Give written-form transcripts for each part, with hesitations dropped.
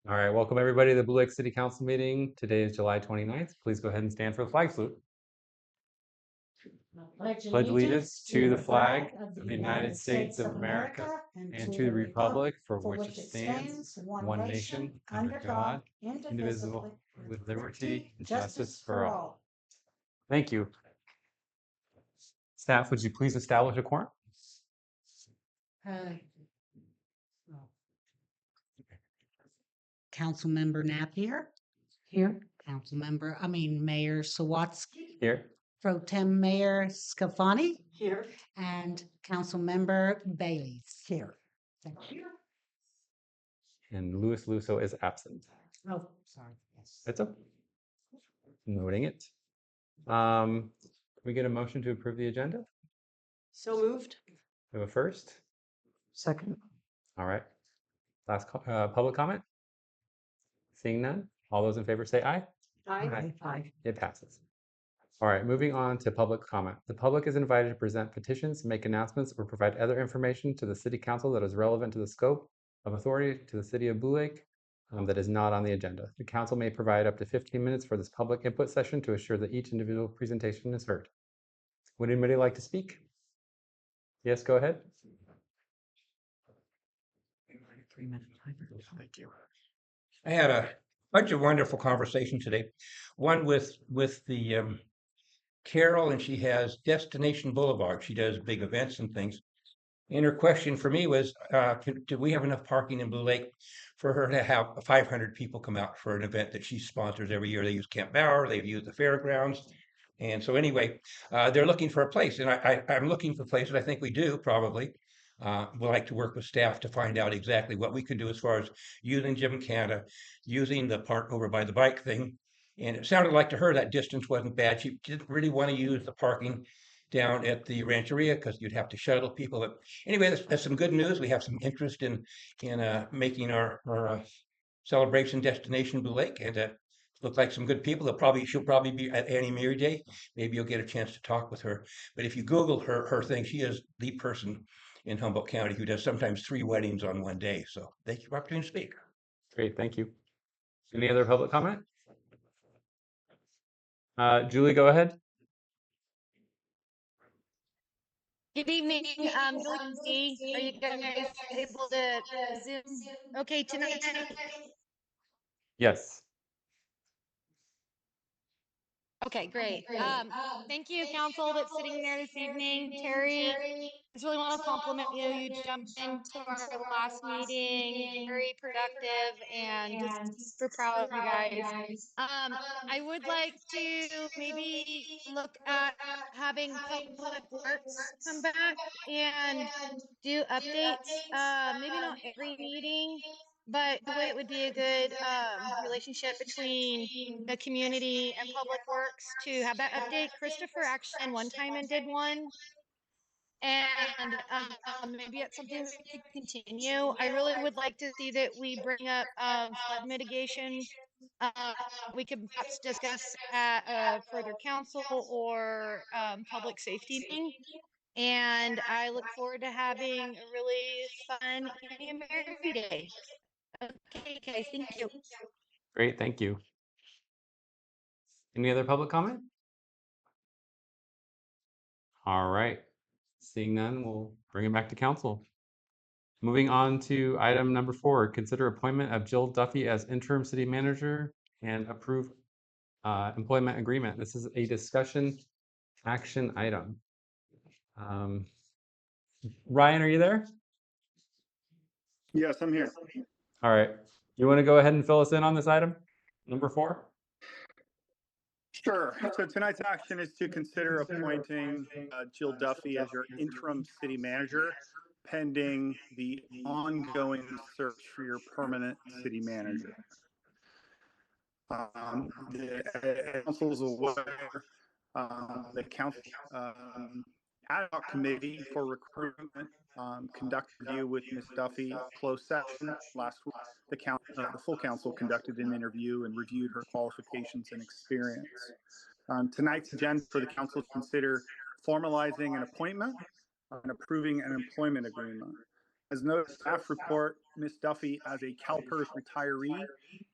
All right, welcome everybody to the Blue Lake City Council meeting. Today is July 29th. Please go ahead and stand for the flag salute. Pledge allegiance to the flag of the United States of America and to the republic for which it stands, one nation, under God, indivisible, with liberty and justice for all. Thank you. Staff, would you please establish a quorum? Councilmember Napier. Here. Mayor Sawatsky. Here. Pro Tem Mayor Scafani. Here. And Councilmember Bailey's. Here. Thank you. And Luis Luso is absent. Oh, sorry. Yes. It's up. Noting it. Can we get a motion to approve the agenda? So moved. We have a first. Second. All right. Last public comment? Seeing none, all those in favor say aye. Aye. Aye. It passes. All right, moving on to public comment. The public is invited to present petitions, make announcements, or provide other information to the City Council that is relevant to the scope of authority to the City of Blue Lake that is not on the agenda. The Council may provide up to 15 minutes for this public input session to assure that each individual presentation is heard. Would anybody like to speak? Yes, go ahead. 3-minute timer. Thank you. I had a bunch of wonderful conversations today. One with the Carol, and she has Destination Boulevard. She does big events and things. And her question for me was, do we have enough parking in Blue Lake for her to have 500 people come out for an event that she sponsors every year? They use Camp Bauer, they've used the fairgrounds. And so anyway, they're looking for a place, and I'm looking for places. I think we do probably. We'd like to work with staff to find out exactly what we could do as far as using Gymkhana, using the park over by the bike thing. And it sounded like to her that distance wasn't bad. She didn't really want to use the parking down at the Rancheria because you'd have to shuttle people. But anyway, that's some good news. We have some interest in making our celebration destination Blue Lake, and look like some good people. She'll probably be at Annie Mary Day. Maybe you'll get a chance to talk with her. But if you Google her thing, she is the person in Humboldt County who does sometimes 3 weddings on one day. So thank you for the opportunity to speak. Great, thank you. Any other public comment? Julie, go ahead. Good evening, Julie C. Are you guys able to Zoom? Okay, tonight. Yes. Okay, great. Thank you, council that's sitting there this evening. Terry, I just really want to compliment you. You jumped into our last meeting, very productive, and just super proud of you guys. I would like to maybe look at having Public Works come back and do updates. Maybe not every meeting, but the way it would be a good relationship between the community and Public Works to have that update. Christopher actually one time and did one. And maybe it's something we could continue. I really would like to see that we bring up flood mitigation. We could perhaps discuss at a further council or public safety meeting. And I look forward to having a really fun Annie Mary Day. Okay, guys, thank you. Great, thank you. Any other public comment? All right. Seeing none, we'll bring it back to council. Moving on to item number 4, consider appointment of Jill Duffy as interim city manager and approve employment agreement. This is a discussion action item. Ryan, are you there? Yes, I'm here. All right. You want to go ahead and fill us in on this item, number 4? Sure. So tonight's action is to consider appointing Jill Duffy as your interim city manager, pending the ongoing search for your permanent city manager. The council is aware the council ad hoc committee for recruitment conducted a review with Ms. Duffy closed session last week. The full council conducted an interview and reviewed her qualifications and experience. Tonight's agenda for the council to consider formalizing an appointment and approving an employment agreement. As noted in staff report, Ms. Duffy, as a CalPERS retiree,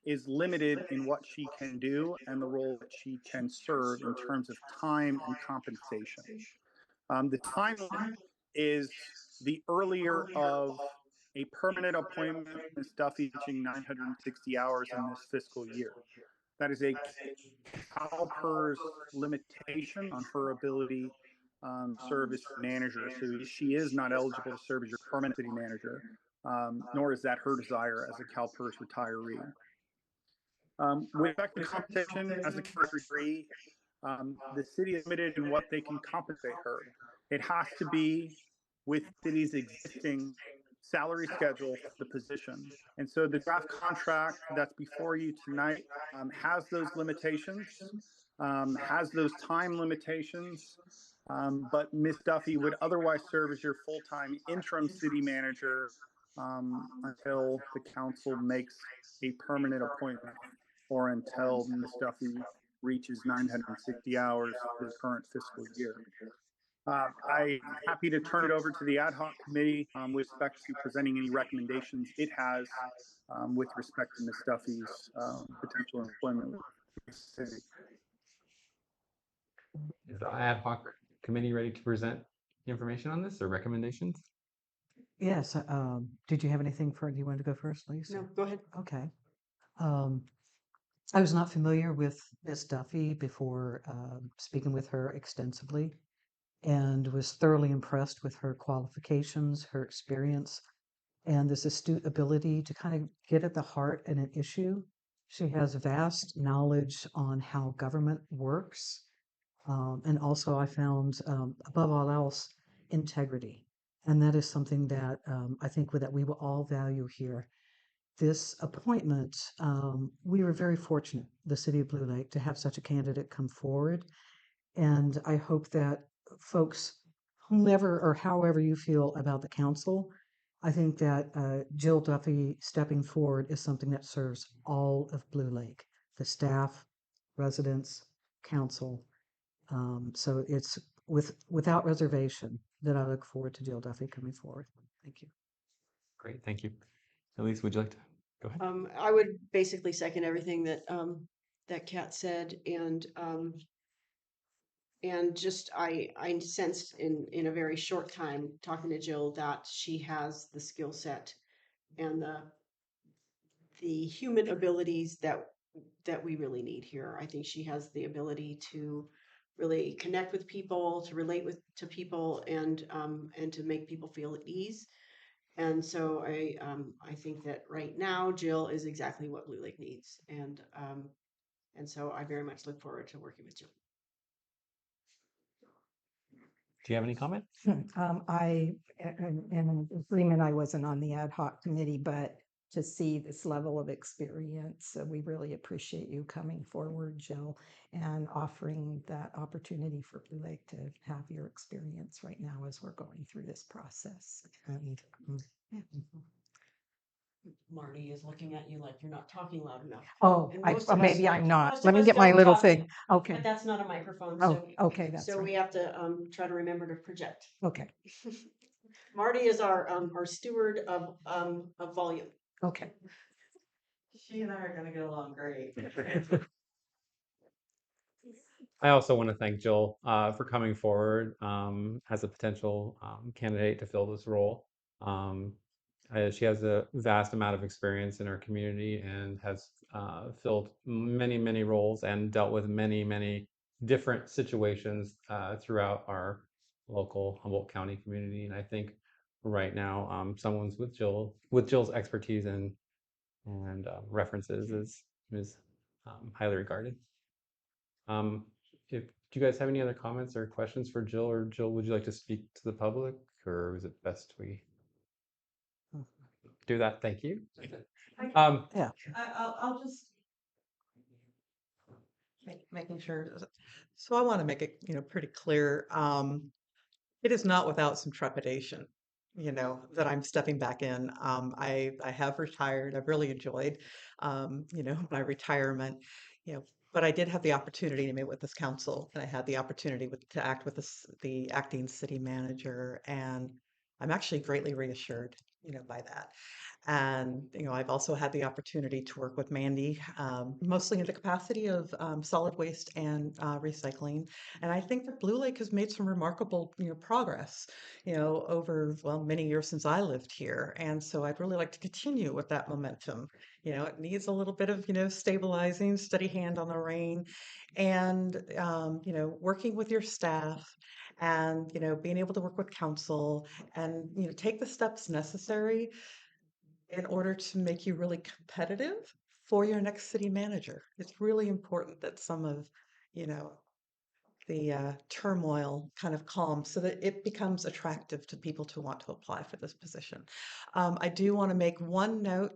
is limited in what she can do and the role that she can serve in terms of time and compensation. The time limit is the earlier of a permanent appointment, Ms. Duffy reaching 960 hours in this fiscal year. That is a CalPERS limitation on her ability to serve as manager. So she is not eligible to serve as your permanent city manager, nor is that her desire as a CalPERS retiree. With respect to compensation, as a CalPERS retiree, the city is limited in what they can compensate her. It has to be with the city's existing salary schedule for the position. And so the draft contract that's before you tonight has those limitations, has those time limitations, but Ms. Duffy would otherwise serve as your full-time interim city manager until the council makes a permanent appointment or until Ms. Duffy reaches 960 hours for the current fiscal year. I'm happy to turn it over to the ad hoc committee with respect to presenting any recommendations it has with respect to Ms. Duffy's potential employment with the city. Is the ad hoc committee ready to present information on this or recommendations? Yes, did you have anything do you want to go first, Lisa? No, go ahead. Okay. I was not familiar with Miss Duffy before speaking with her extensively, and was thoroughly impressed with her qualifications, her experience, and this astute ability to kind of get at the heart of an issue. She has vast knowledge on how government works. And also, I found, above all else, integrity. And that is something that I think that we will all value here. This appointment, we were very fortunate, the city of Blue Lake, to have such a candidate come forward. And I hope that folks, whomever or however you feel about the council, I think that Jill Duffy stepping forward is something that serves all of Blue Lake, the staff, residents, council. So it's without reservation that I look forward to Jill Duffy coming forward. Thank you. Great, thank you. Elise, would you like to go ahead? I would basically second everything that that Kat said, and just I sensed in a very short time talking to Jill that she has the skill set and the human abilities that we really need here. I think she has the ability to really connect with people, to relate to people, and to make people feel at ease. And so I think that right now Jill is exactly what Blue Lake needs, and so I very much look forward to working with Jill. Do you have any comment? I am in agreement. I wasn't on the ad hoc committee, but to see this level of experience, we really appreciate you coming forward, Jill, and offering that opportunity for Blue Lake to have your experience right now as we're going through this process. And yeah. Marty is looking at you like you're not talking loud enough. Oh, And most of us- maybe I'm not. most Let of me us get my don't little talk, thing. But Okay. that's not a microphone, Oh, okay, that's so right. we have to try to remember to project. Okay. Marty is our steward of volume. Okay. She and I are gonna get along great. I also want to thank Jill for coming forward as a potential candidate to fill this role. She has a vast amount of experience in our community and has filled many, many roles and dealt with many, many different situations throughout our local Humboldt County community. And I think right now, someone's with Jill's expertise and references is highly regarded. If do you guys have any other comments or questions for Jill? Or Jill, would you like to speak to the public, or is it best we do that? Thank you. I'll just Making sure. So I want to make it, pretty clear. It is not without some trepidation, that I'm stepping back in. I have retired. I've really enjoyed, my retirement, but I did have the opportunity to meet with this council, and I had the opportunity to act with the acting city manager, and I'm actually greatly reassured. by that. And, I've also had the opportunity to work with Mandy, mostly in the capacity of solid waste and recycling. And I think that Blue Lake has made some remarkable, progress, over, well, many years since I lived here. And so I'd really like to continue with that momentum. It needs a little bit of, stabilizing, steady hand on the rein, and, working with your staff and, being able to work with council and, take the steps necessary in order to make you really competitive for your next city manager. It's really important that some of, you know, the turmoil kind of calms so that it becomes attractive to people to want to apply for this position. I do want to make one note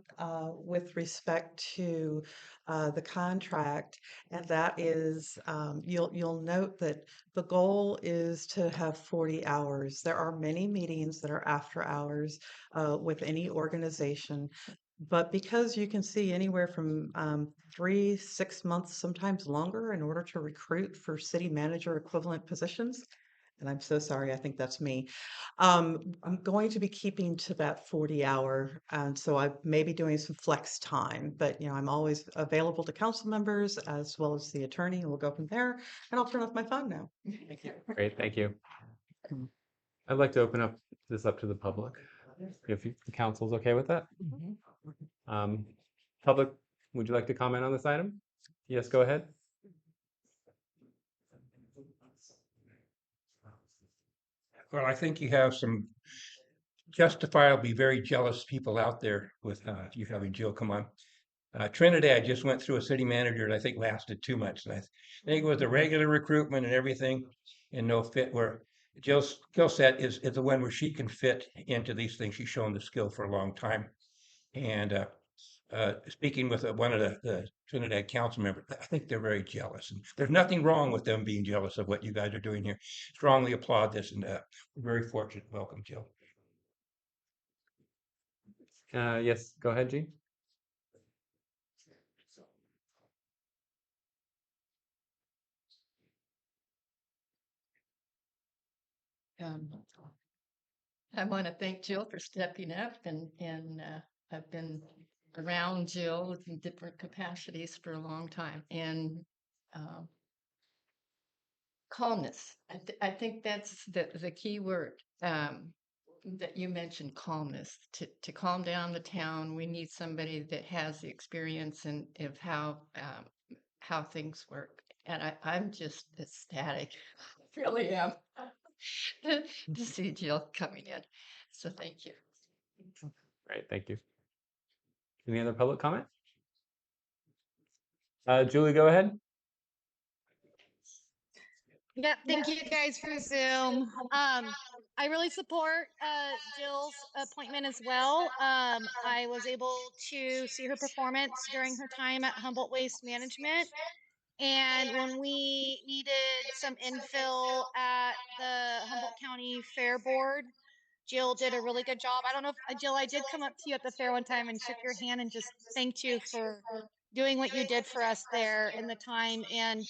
with respect to the contract, and that is you'll note that the goal is to have 40 hours. There are many meetings that are after hours with any organization. But because you can see anywhere from 3, 6 months, sometimes longer, in order to recruit for city manager equivalent positions, and I'm so sorry, I think that's me. I'm going to be keeping to that 40 hour, and so I may be doing some flex time. But I'm always available to council members as well as the attorney, and we'll go from there. And I'll turn off my phone now. Thank you. Great, thank you. I'd like to open up this up to the public, if the council's okay with that. Public, would you like to comment on this item? Yes, go ahead. Well, I think you have some justifiably very jealous people out there with you having Jill come on. Trinidad just went through a city manager that I think lasted 2 months. And I think it was the regular recruitment and everything and no fit, where Jill's skill set is the one where she can fit into these things. She's shown the skill for a long time. And speaking with one of the Trinidad council members, I think they're very jealous. And there's nothing wrong with them being jealous of what you guys are doing here. Strongly applaud this, and we're very fortunate. Welcome, Jill. Yes, go ahead, Jean. I want to thank Jill for stepping up, and I've been around Jill in different capacities for a long time, and calmness. I think that's the key word that you mentioned, calmness. To calm down the town, we need somebody that has the experience and of how things work. And I'm just ecstatic, really am, to see Jill coming in. So thank you. Great, thank you. Any other public comment? Julie, go ahead. Yeah, thank you guys for Zoom. I really support Jill's appointment as well. I was able to see her performance during her time at Humboldt Waste Management. And when we needed some infill at the Humboldt County Fair Board, Jill did a really good job. I don't know if Jill, I did come up to you at the fair one time and shook your hand and just thanked you for doing what you did for us there in the time. And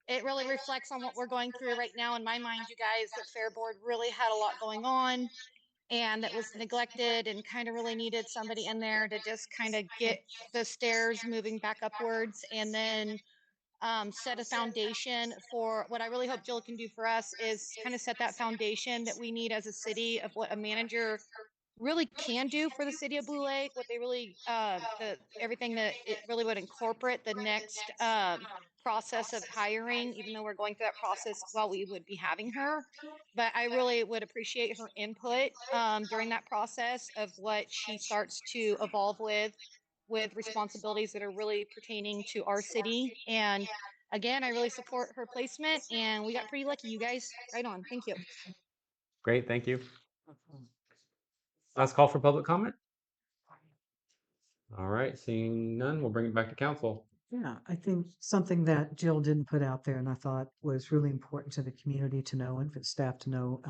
it really reflects on what we're going through right now. In my mind, you guys, the fair board really had a lot going on and that was neglected and kind of really needed somebody in there to just kind of get the stairs moving back upwards, and then set a foundation for what I really hope Jill can do for us is kind of set that foundation that we need as a city of what a manager really can do for the city of Blue Lake, what they really the everything that it really would incorporate the next process of hiring, even though we're going through that process while we would be having her. But I really would appreciate her input during that process of what she starts to evolve with responsibilities that are really pertaining to our city. And again, I really support her placement, and we got pretty lucky, you guys. Right on. Thank you. Great, thank you. Last call for public comment. All right, seeing none, we'll bring it back to council. Yeah, I think something that Jill didn't put out there and I thought was really important to the community to know and for the staff to know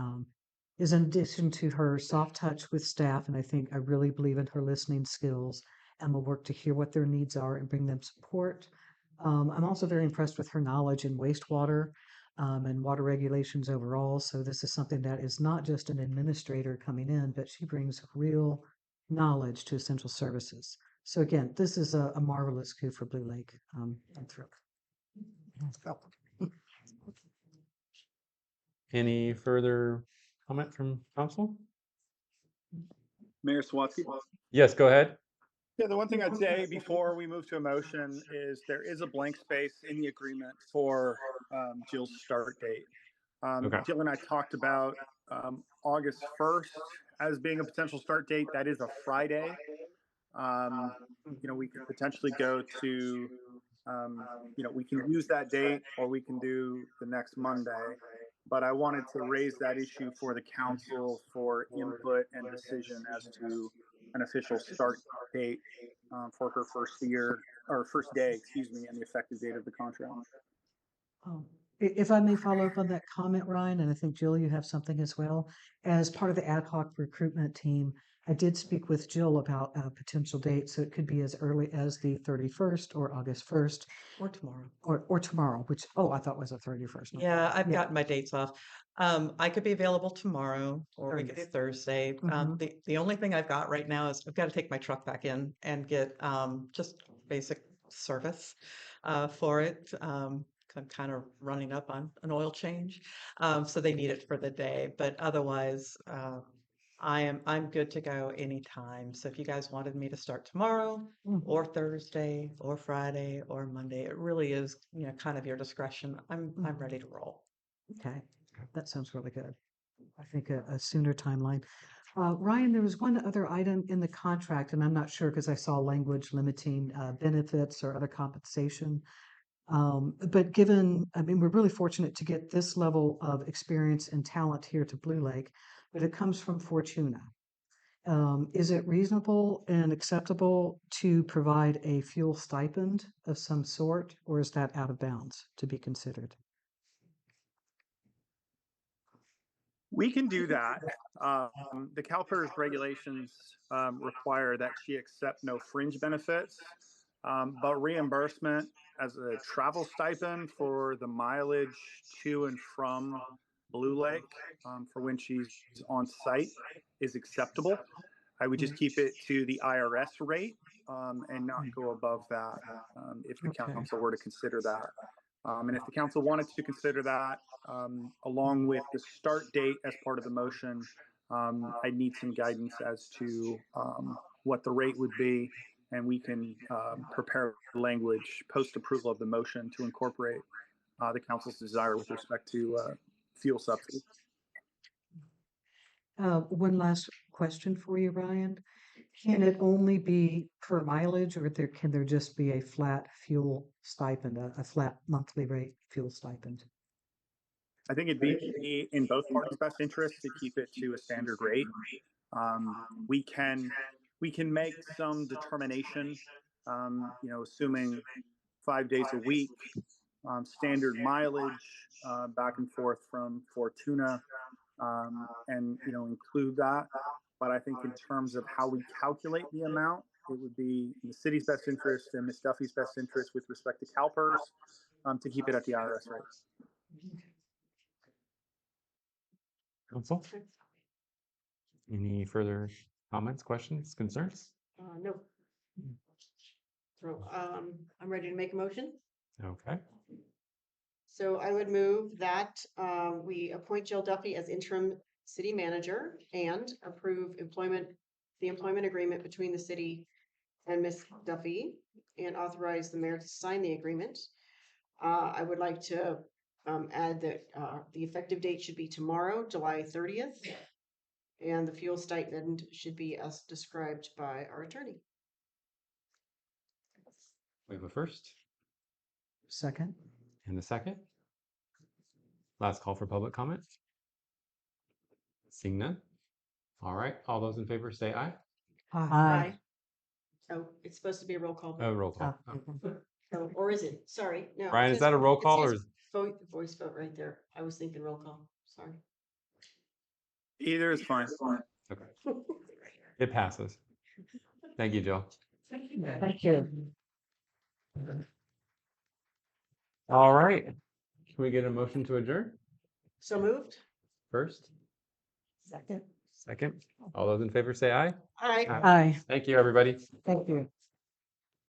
is in addition to her soft touch with staff, and I really believe in her listening skills and will work to hear what their needs are and bring them support. I'm also very impressed with her knowledge in wastewater and water regulations overall. So this is something that is not just an administrator coming in, but she brings real knowledge to essential services. So again, this is a marvelous coup for Blue Lake. I'm thrilled. Any further comment from council? Mayor Swatsky? Yes, go ahead. Yeah, the one thing I'd say before we move to a motion is there is a blank space in the agreement for Jill's start date. Okay. Jill and I talked about August 1st as being a potential start date. That is a Friday. We could potentially go to, we can use that date or we can do the next Monday. But I wanted to raise that issue for the council for input and decision as to an official start date for her first year or first day, excuse me, and the effective date of the contract. If I may follow up on that comment, Ryan, and I think Jill, you have something as well. As part of the ad hoc recruitment team, I did speak with Jill about a potential date, so it could be as early as the 31st or August 1st. Or tomorrow. Or tomorrow, which, I thought was the 31st. No. Yeah, I've Yeah. gotten my dates off. I could be available tomorrow or we could do Thursday. Mhm. The only thing I've got right now is I've got to take my truck back in and get just basic service for it. I'm kind of running up on an oil change. So they need it for the day. But otherwise, I'm good to go anytime. So if you guys wanted me to start tomorrow Mhm. or Thursday or Friday or Monday, it really is, kind of your discretion. I'm ready to roll. Okay, that sounds really good. I think a sooner timeline. Ryan, there was one other item in the contract, and I'm not sure because I saw language limiting benefits or other compensation. But we're really fortunate to get this level of experience and talent here to Blue Lake, but it comes from Fortuna. Is it reasonable and acceptable to provide a fuel stipend of some sort, or is that out of bounds to be considered? We can do that. The CalPERS regulations require that she accept no fringe benefits, but reimbursement as a travel stipend for the mileage to and from Blue Lake for when she's on site is acceptable. I would just keep it to the IRS rate and not go above that if the Okay. council were to consider that. And if the council wanted to consider that, along with the start date as part of the motion, I need some guidance as to what the rate would be, and we can prepare language post-approval of the motion to incorporate the council's desire with respect to fuel subsidy. One last question for you, Ryan. Can it only be per mileage, or can there just be a flat fuel stipend, a flat monthly rate fuel stipend? I think it'd be in both parties' best interest to keep it to a standard rate. We can make some determination, assuming 5 days a week, standard mileage back and forth from Fortuna, and include that. But I think in terms of how we calculate the amount, it would be in the city's best interest and Ms. Duffy's best interest with respect to CalPERS to keep it at the IRS rate. Council? Any further comments, questions, concerns? No. So, I'm ready to make a motion. Okay. So I would move that we appoint Jill Duffy as interim city manager and approve the employment agreement between the city and Ms. Duffy and authorize the mayor to sign the agreement. I would like to add that the effective date should be tomorrow, July 30th. And the fuel stipend should be as described by our attorney. We have a first Second. and a second. Last call for public comment. Seeing none. All right, all those in favor say aye. Aye. Oh, it's supposed to be a roll call. Oh, roll call. Ah, Oh. Oh, or is it? Sorry, no. Brian, it is says- that a roll it call or says is voice vote right there? I was thinking roll call. Sorry. Either is fine. okay? It passes. Thank you, Jill. Thank you. All right. Can we get a motion to adjourn So moved. first? Second. Second. All those in favor say aye. All right. Aye. Aye. Thank you, everybody. Thank you.